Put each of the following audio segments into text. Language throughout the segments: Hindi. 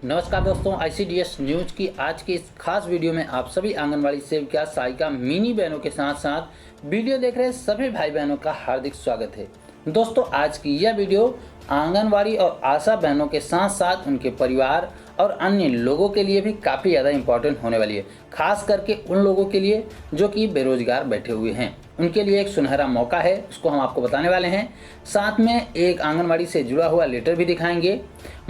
नमस्कार दोस्तों, ICDS न्यूज़ की आज की इस खास वीडियो में आप सभी आंगनवाड़ी सेविका सहायिका मिनी बहनों के साथ साथ वीडियो देख रहे सभी भाई बहनों का हार्दिक स्वागत है। दोस्तों, आज की यह वीडियो आंगनवाड़ी और आशा बहनों के साथ साथ उनके परिवार और अन्य लोगों के लिए भी काफ़ी ज़्यादा इम्पोर्टेंट होने वाली है। खास करके उन लोगों के लिए जो कि बेरोजगार बैठे हुए हैं, उनके लिए एक सुनहरा मौका है, उसको हम आपको बताने वाले हैं। साथ में एक आंगनवाड़ी से जुड़ा हुआ लेटर भी दिखाएंगे।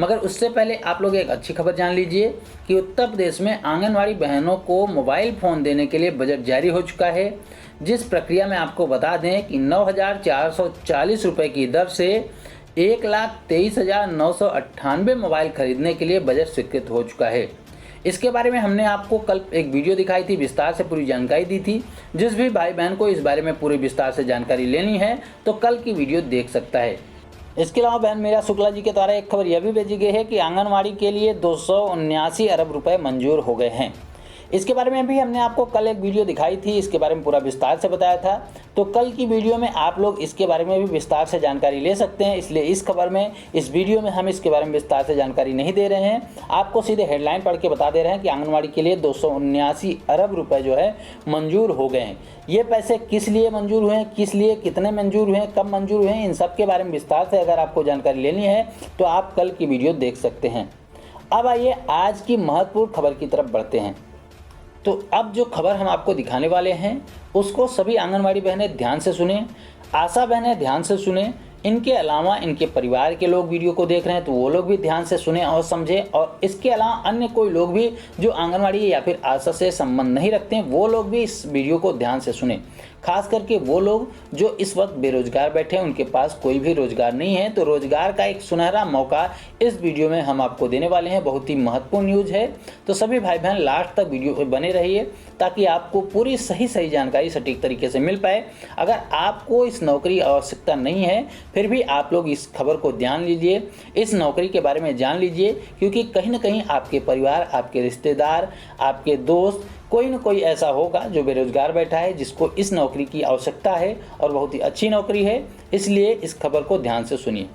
मगर उससे पहले आप लोग एक अच्छी खबर जान लीजिए कि उत्तर प्रदेश में आंगनवाड़ी बहनों को मोबाइल फ़ोन देने के लिए बजट जारी हो चुका है, जिस प्रक्रिया में आपको बता दें कि 9,440 रुपये की दर से 1,23,998 मोबाइल खरीदने के लिए बजट स्वीकृत हो चुका है। इसके बारे में हमने आपको कल एक वीडियो दिखाई थी, विस्तार से पूरी जानकारी दी थी। जिस भी भाई बहन को इस बारे में पूरी विस्तार से जानकारी लेनी है तो कल की वीडियो देख सकता है। इसके अलावा बहन मीरा शुक्ला जी के द्वारा एक खबर यह भी भेजी गई है कि आंगनवाड़ी के लिए 279 अरब रुपए मंजूर हो गए हैं। इसके बारे में भी हमने आपको कल एक वीडियो दिखाई थी, इसके बारे में पूरा विस्तार से बताया था। तो कल की वीडियो में आप लोग इसके बारे में भी विस्तार से जानकारी ले सकते हैं। इसलिए इस खबर में, इस वीडियो में हम इसके बारे में विस्तार से जानकारी नहीं दे रहे हैं, आपको सीधे हेडलाइन पढ़ के बता दे रहे हैं कि आंगनवाड़ी के लिए 279 अरब रुपये जो है मंजूर हो गए हैं। ये पैसे किस लिए मंजूर हुए हैं, किस लिए, कितने मंजूर हुए हैं, कब मंजूर हुए हैं, इन सब के बारे में विस्तार से अगर आपको जानकारी लेनी है तो आप कल की वीडियो देख सकते हैं। अब आइए आज की महत्वपूर्ण खबर की तरफ बढ़ते हैं। तो अब जो खबर हम आपको दिखाने वाले हैं उसको सभी आंगनवाड़ी बहनें ध्यान से सुने, आशा बहनें ध्यान से सुने। इनके अलावा इनके परिवार के लोग वीडियो को देख रहे हैं तो वो लोग भी ध्यान से सुने और समझें। और इसके अलावा अन्य कोई लोग भी जो आंगनवाड़ी या फिर आशा से संबंध नहीं रखते हैं वो लोग भी इस वीडियो को ध्यान से सुने। खास करके वो लोग जो इस वक्त बेरोजगार बैठे हैं, उनके पास कोई भी रोजगार नहीं है, तो रोजगार का एक सुनहरा मौका इस वीडियो में हम आपको देने वाले हैं। बहुत ही महत्वपूर्ण न्यूज़ है, तो सभी भाई बहन लास्ट तक वीडियो पे बने रहिए ताकि आपको पूरी सही जानकारी सटीक तरीके से मिल पाए। अगर आपको इस नौकरी की आवश्यकता नहीं है फिर भी आप लोग इस खबर को ध्यान लीजिए, इस नौकरी के बारे में जान लीजिए, क्योंकि कहीं ना कहीं आपके परिवार, आपके रिश्तेदार, आपके दोस्त, कोई ना कोई ऐसा होगा जो बेरोजगार बैठा है जिसको इस नौकरी की आवश्यकता है और बहुत ही अच्छी नौकरी है। इसलिए इस खबर को ध्यान से सुनिए।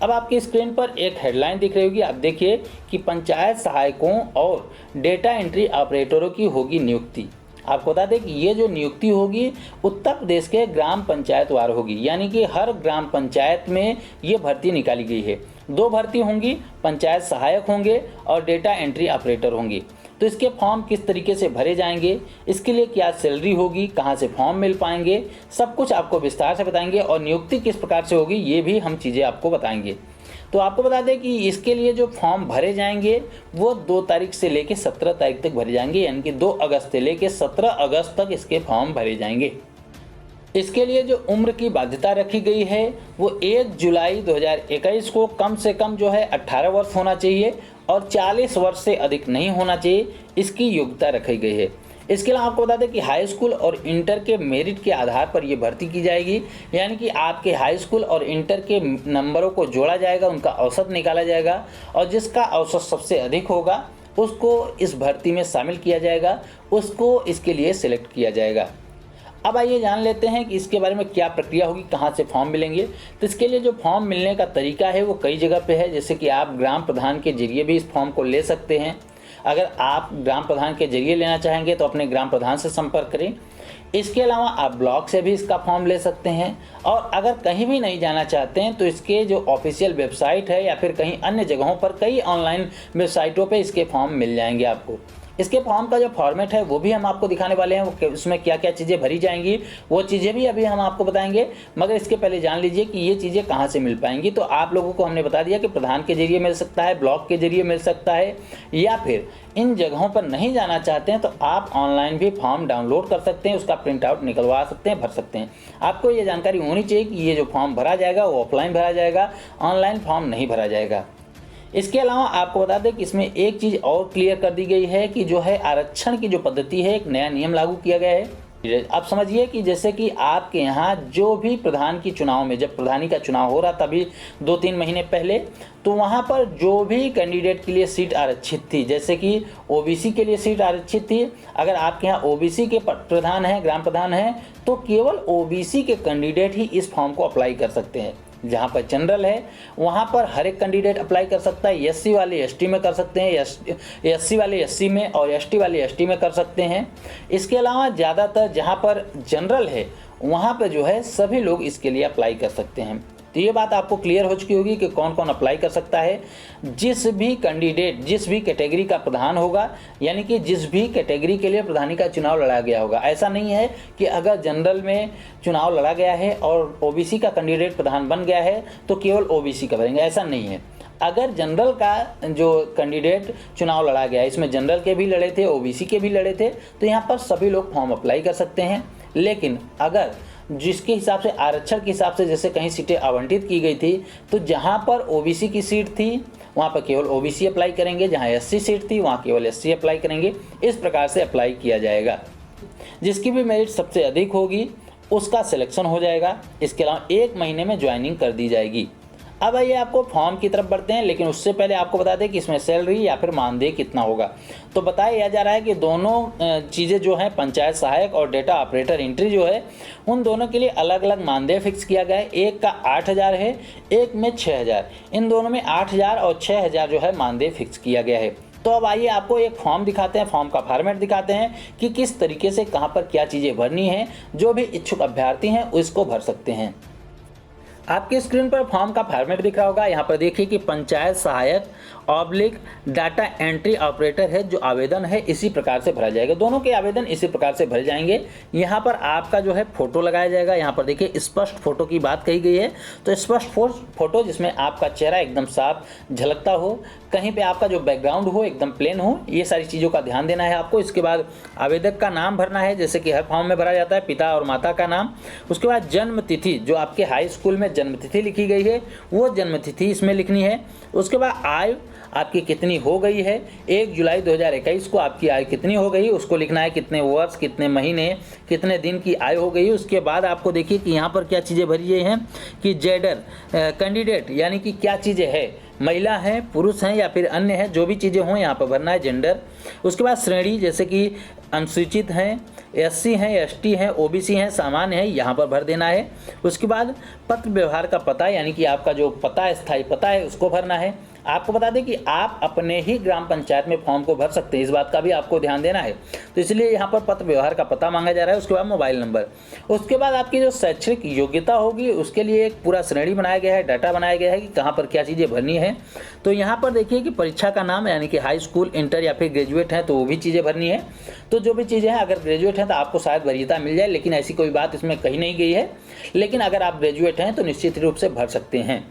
अब आपकी स्क्रीन पर एक हेडलाइन दिख रही होगी, आप देखिए कि पंचायत सहायकों और डेटा एंट्री ऑपरेटरों की होगी नियुक्ति। आपको बता दें कि ये जो नियुक्ति होगी उत्तर प्रदेश के ग्राम पंचायत वार होगी, यानी कि हर ग्राम पंचायत में ये भर्ती निकाली गई है। 2 भर्ती होंगी, पंचायत सहायक होंगे और डेटा एंट्री ऑपरेटर होंगी। तो इसके फॉर्म किस तरीके से भरे जाएंगे, इसके लिए क्या सैलरी होगी, कहाँ से फॉर्म मिल पाएंगे, सब कुछ आपको विस्तार से बताएंगे। और नियुक्ति किस प्रकार से होगी ये भी हम चीज़ें आपको बताएंगे। तो आपको बता दें कि इसके लिए जो फॉर्म भरे जाएंगे वो 2 तारीख से लेकर 17 तारीख तक भरे जाएंगे, यानी कि 2 अगस्त से लेकर 17 अगस्त तक इसके फॉर्म भरे जाएंगे। इसके लिए जो उम्र की बाध्यता रखी गई है वो 1 जुलाई 2021 को कम से कम जो है 18 वर्ष होना चाहिए और 40 वर्ष से अधिक नहीं होना चाहिए, इसकी योग्यता रखी गई है। इसके अलावा आपको बता दें कि हाई स्कूल और इंटर के मेरिट के आधार पर ये भर्ती की जाएगी, यानी कि आपके हाई स्कूल और इंटर के नंबरों को जोड़ा जाएगा, उनका औसत निकाला जाएगा और जिसका औसत सबसे अधिक होगा उसको इस भर्ती में शामिल किया जाएगा, उसको इसके लिए सिलेक्ट किया जाएगा। अब आइए जान लेते हैं कि इसके बारे में क्या प्रक्रिया होगी, कहाँ से फॉर्म मिलेंगे। तो इसके लिए जो फॉर्म मिलने का तरीका है वो कई जगह पे है, जैसे कि आप ग्राम प्रधान के जरिए भी इस फॉर्म को ले सकते हैं। अगर आप ग्राम प्रधान के जरिए लेना चाहेंगे तो अपने ग्राम प्रधान से संपर्क करें। इसके अलावा आप ब्लॉक से भी इसका फॉर्म ले सकते हैं और अगर कहीं भी नहीं जाना चाहते हैं तो इसके जो ऑफिशियल वेबसाइट है या फिर कहीं अन्य जगहों पर, कई ऑनलाइन वेबसाइटों पे इसके फॉर्म मिल जाएंगे आपको। इसके फॉर्म का जो फॉर्मेट है वो भी हम आपको दिखाने वाले हैं, वो उसमें क्या क्या चीज़ें भरी जाएंगी वो चीज़ें भी अभी हम आपको बताएंगे। मगर इसके पहले जान लीजिए कि ये चीज़ें कहाँ से मिल पाएंगी। तो आप लोगों को हमने बता दिया कि प्रधान के जरिए मिल सकता है, ब्लॉक के जरिए मिल सकता है, या फिर इन जगहों पर नहीं जाना चाहते हैं तो आप ऑनलाइन भी फॉर्म डाउनलोड कर सकते हैं, उसका प्रिंट आउट निकलवा सकते हैं, भर सकते हैं। आपको ये जानकारी होनी चाहिए कि ये जो फॉर्म भरा जाएगा वो ऑफलाइन भरा जाएगा, ऑनलाइन फॉर्म नहीं भरा जाएगा। इसके अलावा आपको बता दें कि इसमें एक चीज़ और क्लियर कर दी गई है कि जो है आरक्षण की जो पद्धति है, एक नया नियम लागू किया गया है। आप समझिए कि जैसे कि आपके यहाँ जो भी प्रधान की चुनाव में, जब प्रधानी का चुनाव हो रहा तभी 2-3 महीने पहले, तो वहाँ पर जो भी कैंडिडेट के लिए सीट आरक्षित थी, जैसे कि ओबीसी के लिए सीट आरक्षित थी, अगर आपके यहाँ ओबीसी के प्रधान हैं, ग्राम प्रधान हैं, तो केवल ओबीसी के कैंडिडेट ही इस फॉर्म को अप्लाई कर सकते हैं। जहाँ पर जनरल है वहाँ पर हर एक कैंडिडेट अप्लाई कर सकता है। एससी वाले एसटी में कर सकते हैं, एससी वाले एससी में और एसटी वाले एसटी में कर सकते हैं। इसके अलावा ज़्यादातर जहाँ पर जनरल है वहाँ पर जो है सभी लोग इसके लिए अप्लाई कर सकते हैं। तो ये बात आपको क्लियर हो चुकी होगी कि कौन कौन अप्लाई कर सकता है। जिस भी कैंडिडेट जिस भी कैटेगरी का प्रधान होगा, यानी कि जिस भी कैटेगरी के लिए प्रधानी का चुनाव लड़ा गया होगा। ऐसा नहीं है कि अगर जनरल में चुनाव लड़ा गया है और ओबीसी का कैंडिडेट प्रधान बन गया है तो केवल ओबीसी का भरेंगे, ऐसा नहीं है। अगर जनरल का जो कैंडिडेट चुनाव लड़ा गया है, इसमें जनरल के भी लड़े थे, ओबीसी के भी लड़े थे, तो यहाँ पर सभी लोग फॉर्म अप्लाई कर सकते हैं। लेकिन अगर जिसके हिसाब से आरक्षण के हिसाब से जैसे कहीं सीटें आवंटित की गई थी, तो जहाँ पर ओबीसी की सीट थी वहाँ पर केवल ओबीसी अप्लाई करेंगे, जहाँ एससी सीट थी वहाँ केवल एससी अप्लाई करेंगे। इस प्रकार से अप्लाई किया जाएगा। जिसकी भी मेरिट सबसे अधिक होगी उसका सिलेक्शन हो जाएगा। इसके अलावा 1 महीने में ज्वाइनिंग कर दी जाएगी। अब आइए आपको फॉर्म की तरफ बढ़ते हैं, लेकिन उससे पहले आपको बता दें कि इसमें सैलरी या फिर मानदेय कितना होगा। तो बताया जा रहा है कि दोनों चीज़ें जो हैं, पंचायत सहायक और डेटा ऑपरेटर एंट्री जो है, उन दोनों के लिए अलग अलग मानदेय फिक्स किया गया है। एक का 8,000 है, एक में 6,000। इन दोनों में 8,000 और 6,000 जो है मानदेय फिक्स किया गया है। तो अब आइए आपको एक फॉर्म दिखाते हैं, फॉर्म का फॉर्मेट दिखाते हैं कि किस तरीके से कहाँ पर क्या चीज़ें भरनी है। जो भी इच्छुक अभ्यर्थी हैं उसको भर सकते हैं। आपकी स्क्रीन पर फॉर्म का फॉर्मेट दिख रहा होगा। यहाँ पर देखिए कि पंचायत सहायक / डाटा एंट्री ऑपरेटर है जो आवेदन है इसी प्रकार से भरा जाएगा। दोनों के आवेदन इसी प्रकार से भरे जाएंगे। यहाँ पर आपका जो है फोटो लगाया जाएगा। यहाँ पर देखिए स्पष्ट फोटो की बात कही गई है, तो स्पष्ट फोटो जिसमें आपका चेहरा एकदम साफ झलकता हो, कहीं पे आपका जो बैकग्राउंड हो एकदम प्लेन हो, ये सारी चीज़ों का ध्यान देना है आपको। इसके बाद आवेदक का नाम भरना है, जैसे कि हर फॉर्म में भरा जाता है, पिता और माता का नाम। उसके बाद जन्म तिथि, जो आपके हाई स्कूल में जन्म तिथि लिखी गई है वो जन्म तिथि इसमें लिखनी है। उसके बाद आयु आपकी कितनी हो गई है, 1 जुलाई 2021 को आपकी आयु कितनी हो गई उसको लिखना है, कितने वर्ष, कितने महीने, कितने दिन की आयु हो गई। उसके बाद आपको देखिए कि यहाँ पर क्या चीज़ें भरी गई हैं कि जेंडर कैंडिडेट, यानी कि क्या चीज़ें हैं, महिला हैं, पुरुष हैं या फिर अन्य हैं, जो भी चीज़ें हों यहाँ पर भरना है जेंडर। उसके बाद श्रेणी, जैसे कि अनुसूचित हैं, एससी हैं, एसटी हैं, ओबीसी हैं, सामान्य हैं, यहाँ पर भर देना है। उसके बाद पत्र व्यवहार का पता, यानी कि आपका जो पता, स्थायी पता है, उसको भरना है। आपको बता दें कि आप अपने ही ग्राम पंचायत में फॉर्म को भर सकते हैं, इस बात का भी आपको ध्यान देना है। तो इसलिए यहाँ पर पत्र व्यवहार का पता मांगा जा रहा है। उसके बाद मोबाइल नंबर। उसके बाद आपकी जो शैक्षणिक योग्यता होगी उसके लिए एक पूरा श्रेणी बनाया गया है, डाटा बनाया गया है कि कहाँ पर क्या चीज़ें भरनी है। तो यहाँ पर देखिए कि परीक्षा का नाम, यानी कि हाई स्कूल, इंटर या फिर ग्रेजुएट है तो वो भी चीज़ें भरनी है। तो जो भी चीज़ें हैं, अगर ग्रेजुएट हैं तो आपको शायद वरीयता मिल जाए, लेकिन ऐसी कोई बात इसमें कही नहीं गई है। लेकिन अगर आप ग्रेजुएट हैं तो निश्चित रूप से भर सकते हैं।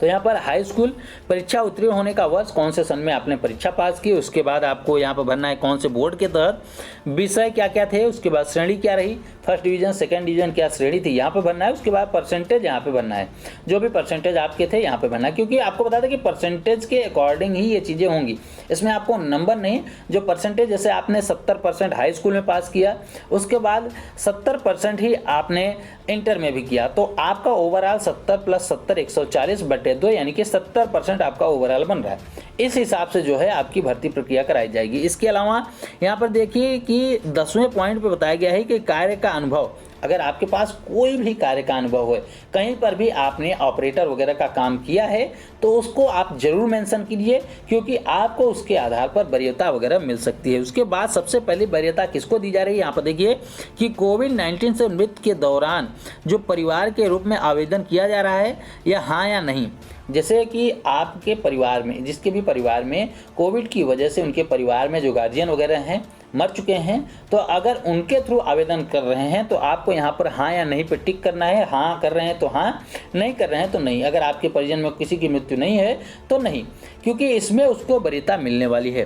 तो यहाँ पर हाई स्कूल परीक्षा उत्तीर्ण होने का वर्ष, कौन से सन में आपने परीक्षा पास की, उसके बाद आपको यहाँ पर भरना है कौन से बोर्ड के तहत, विषय क्या क्या थे, उसके बाद श्रेणी क्या रही, फर्स्ट डिवीजन, सेकंड डिवीजन क्या श्रेणी थी, यहाँ पे भरना है। उसके बाद परसेंटेज यहाँ पे भरना है, जो भी परसेंटेज आपके थे यहाँ पे भरना है, क्योंकि आपको बता दें कि परसेंटेज के अकॉर्डिंग ही ये चीज़ें होंगी। इसमें आपको नंबर नहीं, जो परसेंटेज, जैसे आपने 70% हाई स्कूल में पास किया, उसके बाद 70% ही आपने इंटर में भी किया, तो आपका ओवरऑल 70 + 70 140/2, यानी कि 70% आपका ओवरऑल बन रहा है। इस हिसाब से जो है आपकी भर्ती प्रक्रिया कराई जाएगी। इसके अलावा यहाँ पर देखिए कि 10वें पॉइंट पे बताया गया है कि कार्य का अनुभव, अगर आपके पास कोई भी कार्य का अनुभव है, कहीं पर भी आपने ऑपरेटर वगैरह का काम किया है, तो उसको आप जरूर मेंशन कीजिए, क्योंकि आपको उसके आधार पर वरीयता वगैरह मिल सकती है। उसके बाद सबसे पहले वरीयता किसको दी जा रही है, यहाँ पर देखिए कि कोविड-19 से मृत्यु के दौरान जो परिवार के रूप में आवेदन किया जा रहा है, या हाँ या नहीं। जैसे कि आपके परिवार में, जिसके भी परिवार में कोविड की वजह से उनके परिवार में जो गार्जियन वगैरह हैं मर चुके हैं, तो अगर उनके थ्रू आवेदन कर रहे हैं तो आपको यहाँ पर हाँ या नहीं पे टिक करना है। हाँ कर रहे हैं तो हाँ, नहीं कर रहे हैं तो नहीं। अगर आपके परिजन में किसी की मृत्यु नहीं है तो नहीं, क्योंकि इसमें उसको वरीयता मिलने वाली है।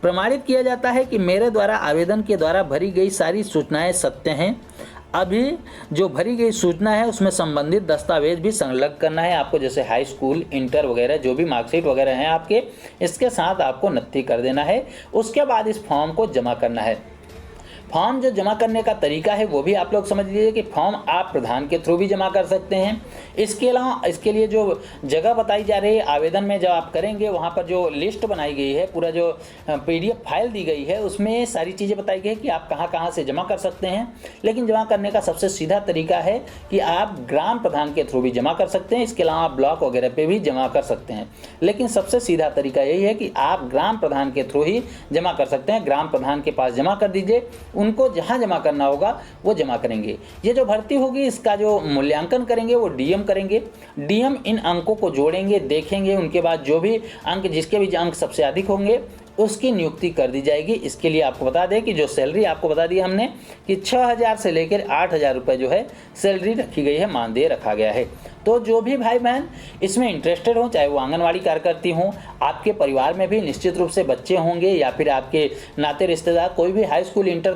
प्रमाणित किया जाता है कि मेरे द्वारा आवेदन के द्वारा भरी गई सारी सूचनाएँ सत्य हैं। अभी जो भरी गई सूचना है उसमें संबंधित दस्तावेज भी संलग्न करना है आपको, जैसे हाई स्कूल, इंटर वगैरह जो भी मार्कशीट वगैरह हैं आपके, इसके साथ आपको नत्थी कर देना है। उसके बाद इस फॉर्म को जमा करना है। फॉर्म जो जमा करने का तरीका है वो भी आप लोग समझ लीजिए कि फॉर्म आप प्रधान के थ्रू भी जमा कर सकते हैं। इसके अलावा इसके लिए जो जगह बताई जा रही है आवेदन में जब आप करेंगे, वहाँ पर जो लिस्ट बनाई गई है, पूरा जो PDF फाइल दी गई है, उसमें सारी चीज़ें बताई गई है कि आप कहाँ कहाँ से जमा कर सकते हैं। लेकिन जमा करने का सबसे सीधा तरीका है कि आप ग्राम प्रधान के थ्रू भी जमा कर सकते हैं। इसके अलावा आप ब्लॉक वगैरह पे भी जमा कर सकते हैं, लेकिन सबसे सीधा तरीका यही है कि आप ग्राम प्रधान के थ्रू ही जमा कर सकते हैं। ग्राम प्रधान के पास जमा कर दीजिए, उनको जहाँ जमा करना होगा वो जमा करेंगे। ये जो भर्ती होगी इसका जो मूल्यांकन करेंगे वो DM करेंगे। DM इन अंकों को जोड़ेंगे, देखेंगे, उनके बाद जो भी अंक, जिसके भी अंक सबसे अधिक होंगे उसकी नियुक्ति कर दी जाएगी। इसके लिए आपको बता दें कि जो सैलरी आपको बता दी हमने कि 6,000 से लेकर 8,000 रुपये जो है सैलरी रखी गई है, मानदेय रखा गया है। तो जो भी भाई बहन इसमें इंटरेस्टेड हो, चाहे वो आंगनवाड़ी कार्यकर्ती हों, आपके परिवार में भी निश्चित रूप से बच्चे होंगे या फिर आपके नाते रिश्तेदार कोई भी हाई स्कूल इंटर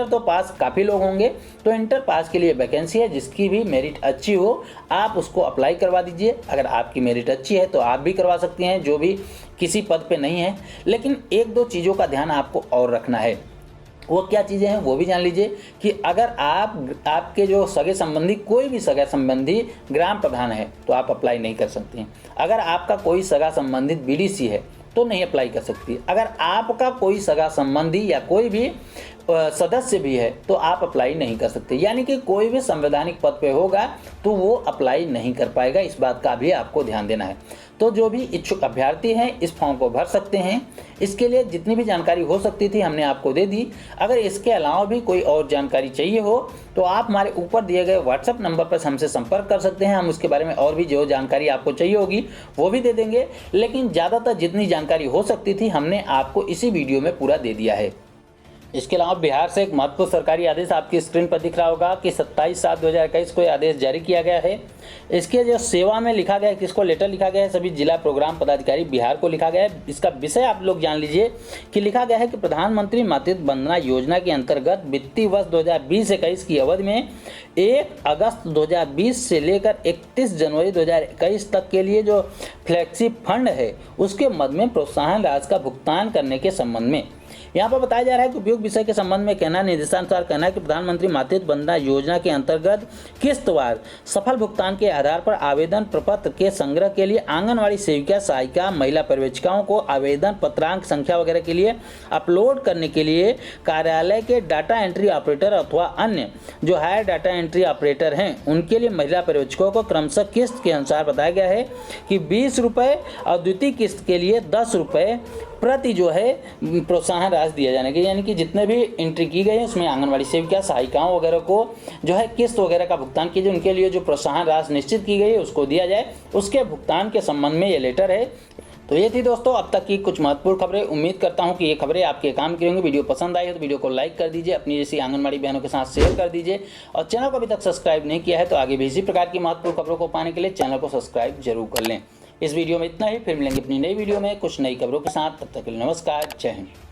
तो पास काफ़ी लोग होंगे, तो इंटर पास के लिए वैकेंसी है। जिसकी भी मेरिट अच्छी हो आप उसको अप्लाई करवा दीजिए। अगर आपकी मेरिट अच्छी है तो आप भी करवा सकती हैं, जो भी किसी पद पे नहीं है। लेकिन 1-2 चीज़ों का ध्यान आपको और रखना है। वो क्या चीज़ें हैं वो भी जान लीजिए कि अगर आपके जो सगे संबंधी, कोई भी सगा संबंधी ग्राम प्रधान है तो आप अप्लाई नहीं कर सकती हैं। अगर आपका कोई सगा संबंधित BDC है तो नहीं अप्लाई कर सकती। अगर आपका कोई सगा संबंधी या कोई भी सदस्य भी है तो आप अप्लाई नहीं कर सकते। यानी कि कोई भी संवैधानिक पद पे होगा तो वो अप्लाई नहीं कर पाएगा। इस बात का भी आपको ध्यान देना है। तो जो भी इच्छुक अभ्यर्थी हैं इस फॉर्म को भर सकते हैं। इसके लिए जितनी भी जानकारी हो सकती थी हमने आपको दे दी। अगर इसके अलावा भी कोई और जानकारी चाहिए हो तो आप हमारे ऊपर दिए गए WhatsApp नंबर पर हमसे संपर्क कर सकते हैं। हम उसके बारे में और भी जो जानकारी आपको चाहिए होगी वो भी दे देंगे। लेकिन ज़्यादातर जितनी जानकारी हो सकती थी हमने आपको इसी वीडियो में पूरा दे दिया है। इसके अलावा बिहार से एक महत्वपूर्ण सरकारी आदेश आपकी स्क्रीन पर दिख रहा होगा कि 27/7/2021 को यह आदेश जारी किया गया है। इसके जो सेवा में लिखा गया है, किसको लेटर लिखा गया है, सभी जिला प्रोग्राम पदाधिकारी बिहार को लिखा गया है। इसका विषय आप लोग जान लीजिए कि लिखा गया है कि प्रधानमंत्री मातृत्व वंदना योजना के अंतर्गत वित्तीय वर्ष 2020-21 की अवधि में 1 अगस्त 2020 से लेकर 31 जनवरी 2021 तक के लिए जो फ्लैक्सी फंड है उसके मद में प्रोत्साहन राशि का भुगतान करने के संबंध में यहाँ पर बताया जा रहा है कि उपयुक्त विषय के संबंध में कहना निर्देशानुसार कहना है कि प्रधानमंत्री मातृत्व वंदना योजना के अंतर्गत किस्तवार सफल भुगतान के आधार पर आवेदन प्रपत्र के संग्रह के लिए आंगनवाड़ी सेविका, सहायिका, महिला पर्यवेक्षिकाओं को आवेदन पत्रांक संख्या वगैरह के लिए अपलोड करने के लिए कार्यालय के डाटा एंट्री ऑपरेटर अथवा अन्य जो हायर डाटा एंट्री ऑपरेटर हैं उनके लिए महिला पर्यवेक्षकों को क्रमशः किस्त के अनुसार बताया गया है कि 20 रुपये और द्वितीय किस्त के लिए 10 रुपये प्रति जो है प्रोत्साहन राशि दिया जाने की। यानी कि जितने भी एंट्री की गई है उसमें आंगनवाड़ी सेविका, सहायिकाओं वगैरह को जो है किस्त वगैरह का भुगतान कीजिए। उनके लिए जो प्रोत्साहन राशि निश्चित की गई है उसको दिया जाए, उसके भुगतान के संबंध में ये लेटर है। तो ये थी दोस्तों अब तक की कुछ महत्वपूर्ण खबरें। उम्मीद करता हूँ कि ये खबरें आपके काम की होंगी। वीडियो पसंद आई हो तो वीडियो को लाइक कर दीजिए, अपनी जैसी आंगनवाड़ी बहनों के साथ शेयर कर दीजिए और चैनल को अभी तक सब्सक्राइब नहीं किया है तो आगे भी इसी प्रकार की महत्वपूर्ण खबरों को पाने के लिए चैनल को सब्सक्राइब जरूर कर लें। इस वीडियो में इतना ही, फिर मिलेंगे अपनी नई वीडियो में कुछ नई खबरों के साथ। तब तक के लिए नमस्कार, जय हिंद।